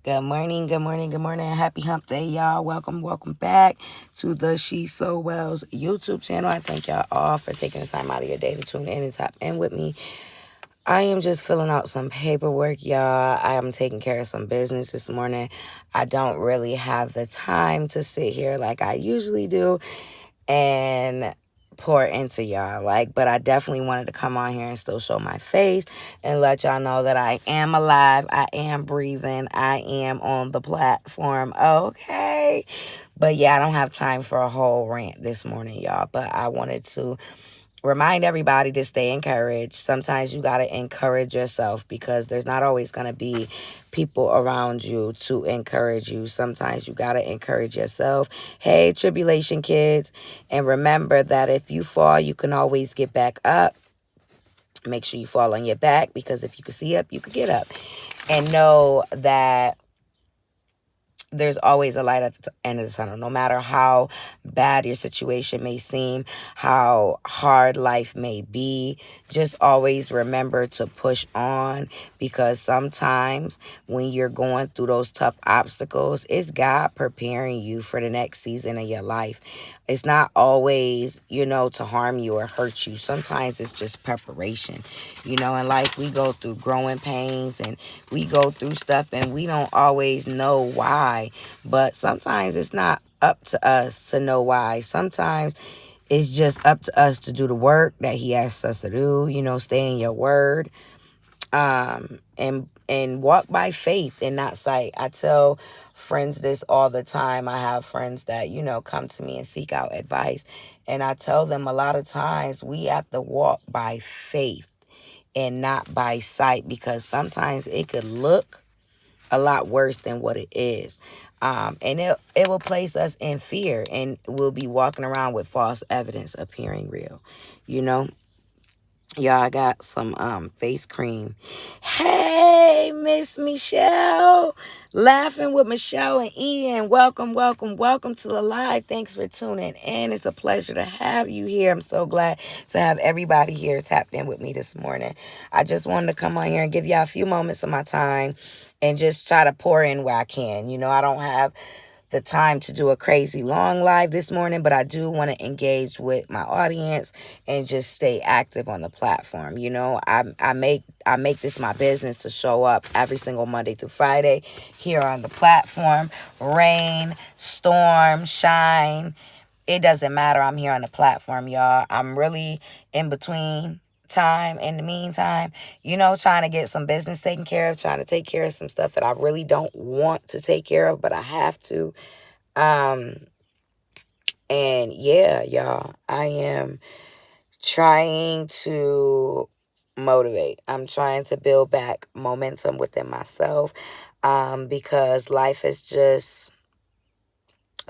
Good morning, good morning, good morning. Happy hump day, y'all. Welcome back to the She So Wells YouTube channel. I thank y'all all for taking the time out of your day to tune in and tap in with me. I am just filling out some paperwork, y'all. I am taking care of some business this morning. I don't really have the time to sit here like I usually do and pour into y'all, but I definitely wanted to come on here and still show my face and let y'all know that I am alive, I am breathing, I am on the platform. Okay, but yeah, I don't have time for a whole rant this morning, y'all, but I wanted to remind everybody to stay encouraged. Sometimes you got to encourage yourself because there's not always going to be people around you to encourage you. Sometimes you got to encourage yourself. Hey, tribulation kids. And remember that if you fall, you can always get back up. Make sure you fall on your back because if you can see up, you can get up. And know that there's always a light at the end of the tunnel. No matter how bad your situation may seem, how hard life may be, just always remember to push on, because sometimes when you're going through those tough obstacles, it's God preparing you for the next season of your life. It's not always, to harm you or hurt you. Sometimes it's just preparation. In life, we go through growing pains and we go through stuff and we don't always know why. But sometimes it's not up to us to know why. Sometimes it's just up to us to do the work that he asks us to do. Stay in your word, and walk by faith and not sight. I tell friends this all the time. I have friends that, come to me and seek out advice. And I tell them a lot of times we have to walk by faith and not by sight, because sometimes it could look a lot worse than what it is. And it will place us in fear, and we'll be walking around with false evidence appearing real, you know. Y'all, I got some face cream. Hey, Miss Michelle. Laughing with Michelle and Ian. Welcome to the live. Thanks for tuning in. It's a pleasure to have you here. I'm so glad to have everybody here tapped in with me this morning. I just wanted to come on here and give y'all a few moments of my time and just try to pour in where I can. I don't have the time to do a crazy long live this morning, but I do want to engage with my audience and just stay active on the platform. I make this my business to show up every single Monday through Friday here on the platform. Rain, storm, shine, it doesn't matter. I'm here on the platform, y'all. I'm really in between time, in the meantime, trying to get some business taken care of, trying to take care of some stuff that I really don't want to take care of, but I have to. um and yeah, y'all, I am trying to motivate. I'm trying to build back momentum within myself, because life has just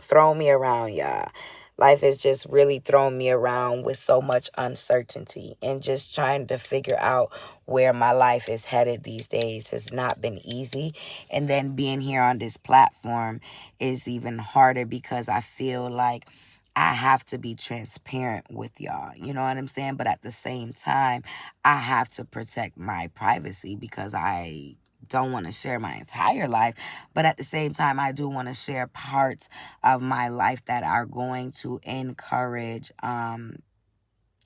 thrown me around, y'all. Life has just really thrown me around with so much uncertainty, and just trying to figure out where my life is headed these days has not been easy. And then being here on this platform is even harder because I feel like I have to be transparent with y'all. You know what I'm saying? But at the same time, I have to protect my privacy because I don't want to share my entire life. But at the same time, I do want to share parts of my life that are going to encourage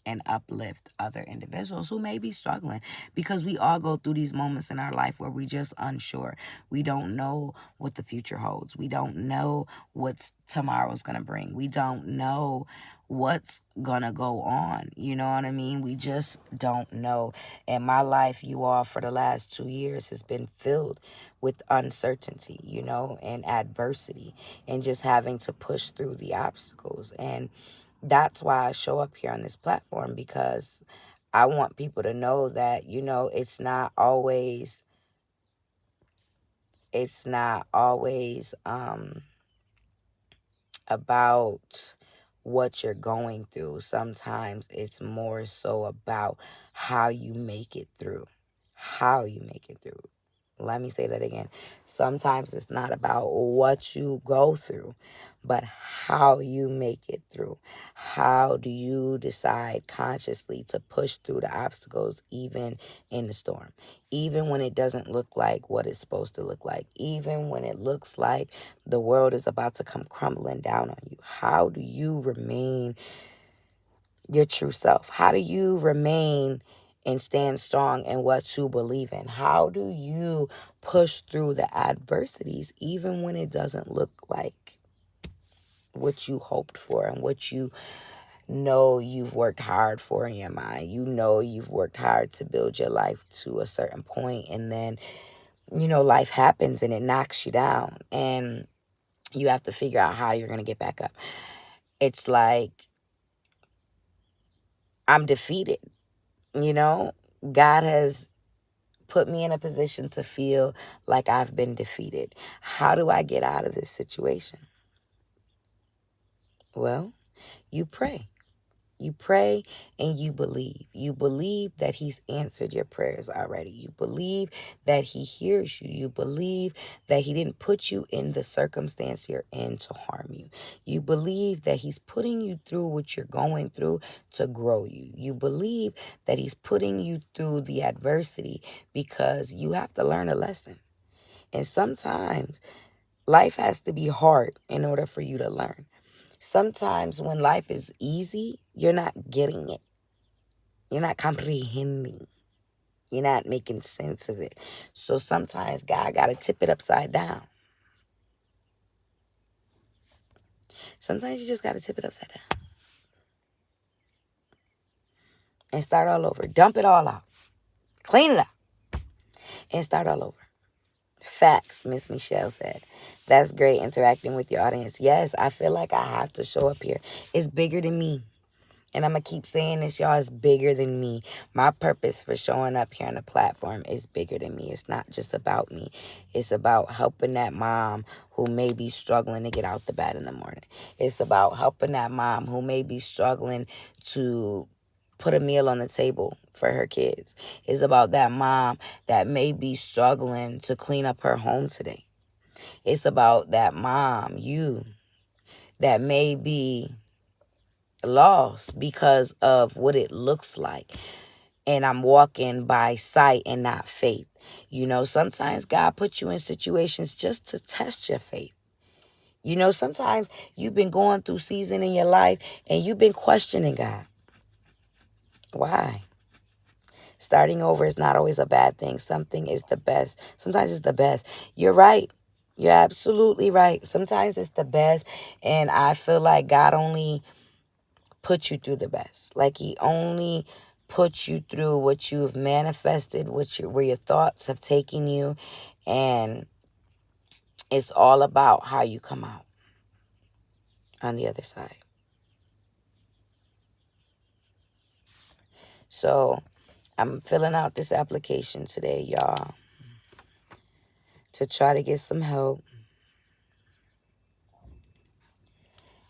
and uplift other individuals who may be struggling, because we all go through these moments in our life where we just unsure. We don't know what the future holds. We don't know what tomorrow's going to bring. We don't know what's going to go on. You know what I mean? We just don't know. And my life, you all, for the last 2 years has been filled with uncertainty, and adversity, and just having to push through the obstacles. And that's why I show up here on this platform, because I want people to know that, it's not always about what you're going through. Sometimes it's more so about how you make it through. How you make it through. Let me say that again. Sometimes it's not about what you go through, but how you make it through. How do you decide consciously to push through the obstacles, even in the storm, even when it doesn't look like what it's supposed to look like, even when it looks like the world is about to come crumbling down on you? How do you remain your true self? How do you remain and stand strong in what you believe in? How do you push through the adversities even when it doesn't look like what you hoped for and what you know you've worked hard for in your mind? You know you've worked hard to build your life to a certain point, and then, life happens and it knocks you down, and you have to figure out how you're going to get back up. It's like, I'm defeated. God has put me in a position to feel like I've been defeated. How do I get out of this situation? Well, you pray. You pray and you believe. You believe that he's answered your prayers already. You believe that he hears you. You believe that he didn't put you in the circumstance you're in to harm you. You believe that he's putting you through what you're going through to grow you. You believe that he's putting you through the adversity because you have to learn a lesson. And sometimes life has to be hard in order for you to learn. Sometimes when life is easy, you're not getting it. You're not comprehending. You're not making sense of it. So sometimes God got to tip it upside down. Sometimes you just got to tip it upside down and start all over. Dump it all out. Clean it up and start all over. Facts, Miss Michelle said. That's great, interacting with your audience. Yes, I feel like I have to show up here. It's bigger than me. And I'm going to keep saying this, y'all. It's bigger than me. My purpose for showing up here on the platform is bigger than me. It's not just about me. It's about helping that mom who may be struggling to get out the bed in the morning. It's about helping that mom who may be struggling to put a meal on the table for her kids. It's about that mom that may be struggling to clean up her home today. It's about that mom, you, that may be lost because of what it looks like. And I'm walking by sight and not faith. Sometimes God puts you in situations just to test your faith. Sometimes you've been going through season in your life and you've been questioning God. Why? Starting over is not always a bad thing. Something is the best. Sometimes it's the best. You're right. You're absolutely right. Sometimes it's the best. And I feel like God only put you through the best. Like he only put you through what you've manifested, where your thoughts have taken you. And it's all about how you come out on the other side. So I'm filling out this application today, y'all, to try to get some help.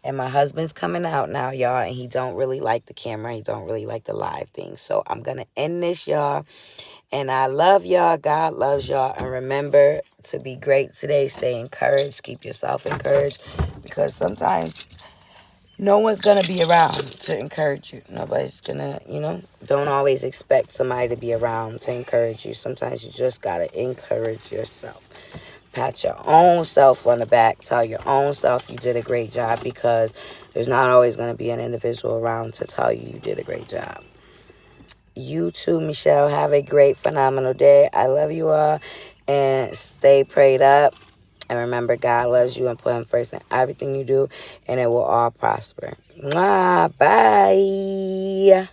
And my husband's coming out now, y'all, and he don't really like the camera. He don't really like the live thing. So I'm going to end this, y'all. And I love y'all. God loves y'all. And remember to be great today. Stay encouraged. Keep yourself encouraged. Because sometimes no one's going to be around to encourage you. Nobody's going to, don't always expect somebody to be around to encourage you. Sometimes you just got to encourage yourself. Pat your own self on the back. Tell your own self you did a great job, because there's not always going to be an individual around to tell you you did a great job. You too, Michelle. Have a great, phenomenal day. I love you all. And stay prayed up. And remember, God loves you, and put him first in everything you do. And it will all prosper. Mwah, bye.